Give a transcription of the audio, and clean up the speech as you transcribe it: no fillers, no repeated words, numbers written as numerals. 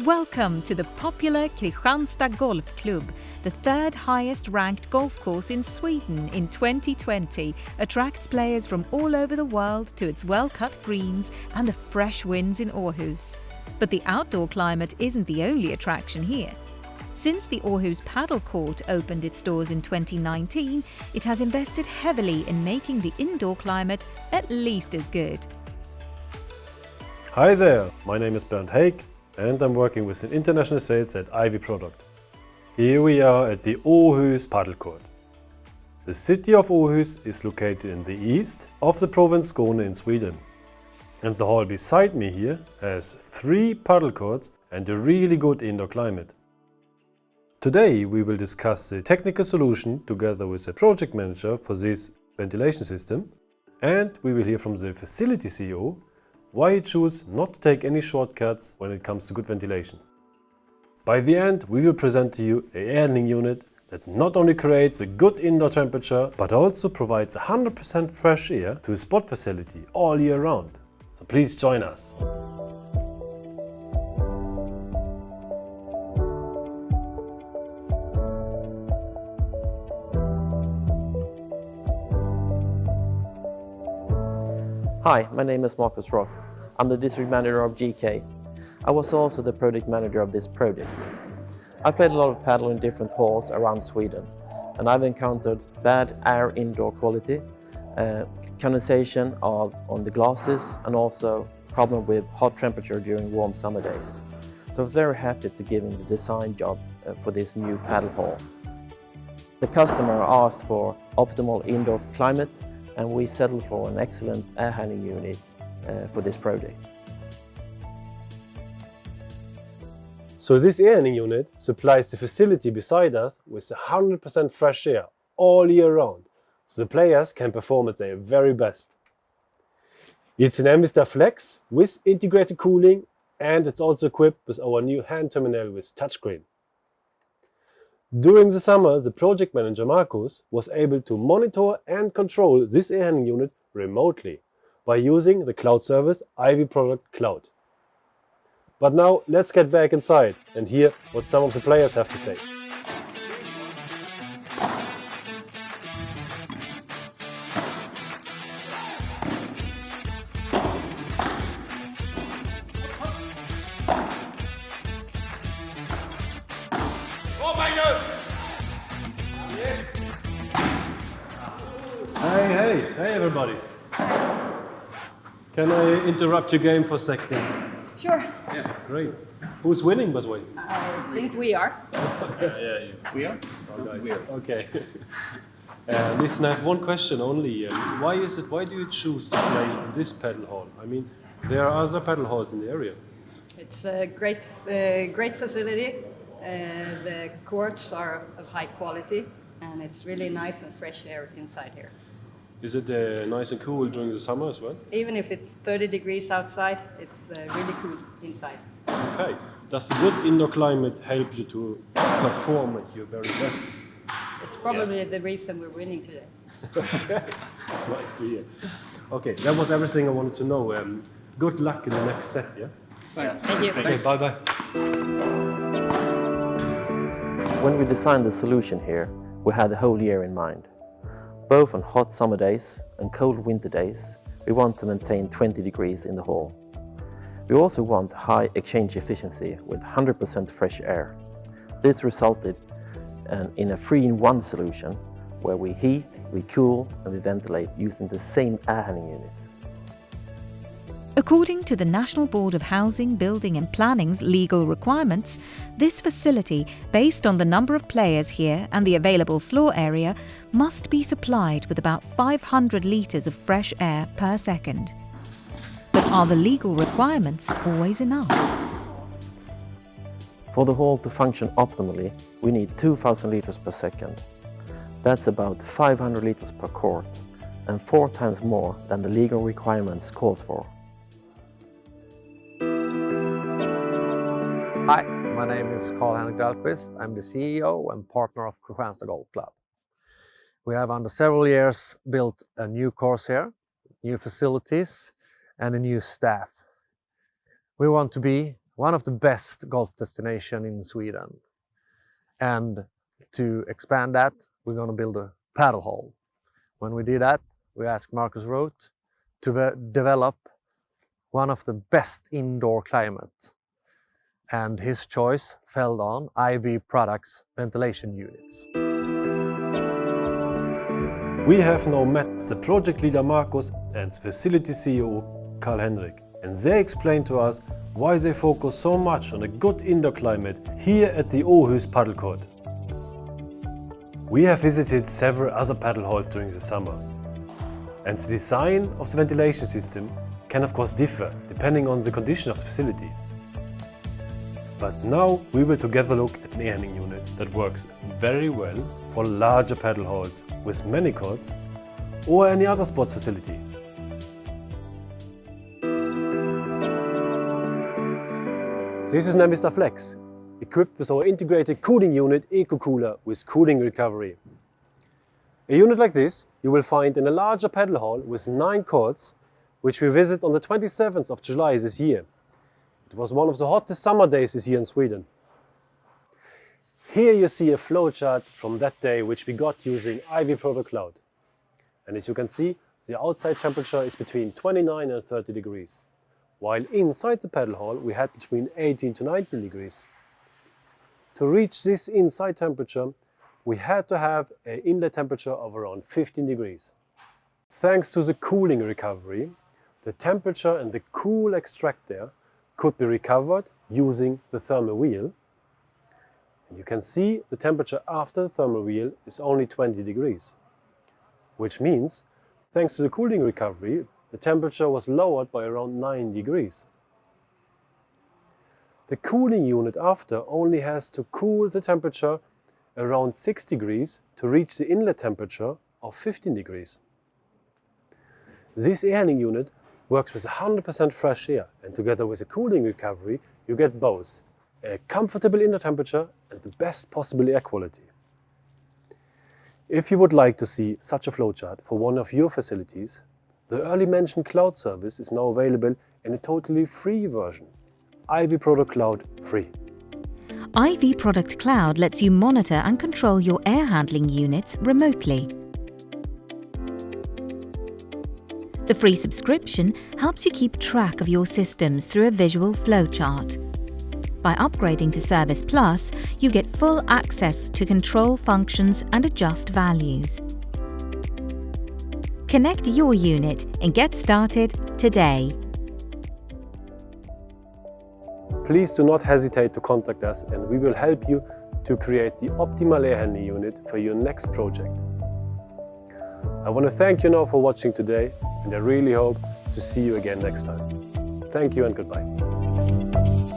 Welcome to the popular Kristianstad Golf Club, the third highest ranked golf course in Sweden in 2020, attracts players from all over the world to its well-cut greens and the fresh winds in Åhus. But the outdoor climate isn't the only attraction here. Since the Åhus Padelcourt opened its doors in 2019, it has invested heavily in making the indoor climate at least as good. Hi there, my name is Bernd Haig and I'm working with international sales at Ivy Produkt. Here we are at the Åhus Padelcourt. The city of Åhus is located in the east of the province Skåne in Sweden. And the hall beside me here has 3 paddle courts and a really good indoor climate. Today we will discuss the technical solution together with the project manager for this ventilation system, and we will hear from the facility CEO why he chose not to take any shortcuts when it comes to good ventilation. By the end we will present to you an air handling unit that not only creates a good indoor temperature but also provides 100% fresh air to a spot facility all year round. So please join us. Hi, my name is Marcus Roth. I'm the district manager of GK. I was also the project manager of this project. I played a lot of paddle in different halls around Sweden, and I've encountered bad air indoor quality, condensation on the glasses, and also problem with hot temperature during warm summer days. So I was very happy to give him the design job for this new paddle hall. The customer asked for optimal indoor climate, and we settled for an excellent air handling unit for this project. So this air handling unit supplies the facility beside us with 100% fresh air all year round, so the players can perform at their very best. It's an Ambister Flex with integrated cooling, and it's also equipped with our new hand terminal with touchscreen. During the summer, the project manager Marcus was able to monitor and control this air handling unit remotely by using the cloud service Ivy Produkt Cloud. But now let's get back inside and hear what some of the players have to say. Hey everybody. Can I interrupt your game for a second? Sure. Yeah, great. Who's winning, by the way? I think we are. We are? Okay. Listen, I have one question only. Why do you choose to play in this paddle hall? I mean, there are other paddle halls in the area. It's a great facility. The courts are of high quality, and it's really nice and fresh air inside here. Is it nice and cool during the summer as well? Even if it's 30 degrees outside, it's really cool inside. Okay. Does the good indoor climate help you to perform at your very best? It's probably the reason we're winning today. That's nice to hear. Okay, that was everything I wanted to know. Good luck in the next set, yeah? Thanks. Thank you. Okay, bye-bye. When we designed the solution here, we had the whole year in mind. Both on hot summer days and cold winter days, we want to maintain 20 degrees in the hall. We also want high exchange efficiency with 100% fresh air. This resulted in a 3-in-1 solution where we heat, we cool and we ventilate using the same air handling unit. According to the National Board of Housing, Building and Planning's legal requirements, this facility, based on the number of players here and the available floor area, must be supplied with about 500 litres of fresh air per second. But are the legal requirements always enough? For the hall to function optimally, we need 2,000 litres per second. That's about 500 litres per court and 4 times more than the legal requirements calls for. Hi, my name is Carl-Henrik Dahlqvist. I'm the CEO and partner of Kristianstad Golf Club. We have under several years built a new course here, new facilities and a new staff. We want to be one of the best golf destinations in Sweden. And to expand that, we're going to build a paddle hall. When we did that, we asked Marcus Roth to develop one of the best indoor climate. And his choice fell on IV Products ventilation units. We have now met the project leader Marcus and the facility CEO Karl-Henrik, and they explained to us why they focus so much on a good indoor climate here at the Åhus Padelcourt. We have visited several other paddle halls during the summer, and the design of the ventilation system can of course differ depending on the condition of the facility. But now we will together look at an air handling unit that works very well for larger paddle halls with many courts or any other sports facility. This is Mr. Flex, equipped with our integrated cooling unit EcoCooler with cooling recovery. A unit like this you will find in a larger paddle hall with 9 courts, which we visit on the 27th of July this year. It was one of the hottest summer days this year in Sweden. Here you see a flowchart from that day which we got using IV Produkt Cloud. And as you can see, the outside temperature is between 29 and 30 degrees, while inside the paddle hall we had between 18 to 19 degrees. To reach this inside temperature, we had to have an inlet temperature of around 15 degrees. Thanks to the cooling recovery, the temperature and the cool extract air could be recovered using the thermal wheel. And you can see the temperature after the thermal wheel is only 20 degrees, which means, thanks to the cooling recovery, the temperature was lowered by around 9 degrees. The cooling unit after only has to cool the temperature around 6 degrees to reach the inlet temperature of 15 degrees. This air handling unit works with 100% fresh air, and together with a cooling recovery you get both a comfortable indoor temperature and the best possible air quality. If you would like to see such a flowchart for one of your facilities, the early mentioned cloud service is now available in a totally free version. IV Produkt Cloud free. IV Produkt Cloud lets you monitor and control your air handling units remotely. The free subscription helps you keep track of your systems through a visual flowchart. By upgrading to Service Plus, you get full access to control functions and adjust values. Connect your unit and get started today. Please do not hesitate to contact us, and we will help you to create the optimal air handling unit for your next project. I want to thank you now for watching today, and I really hope to see you again next time. Thank you and goodbye.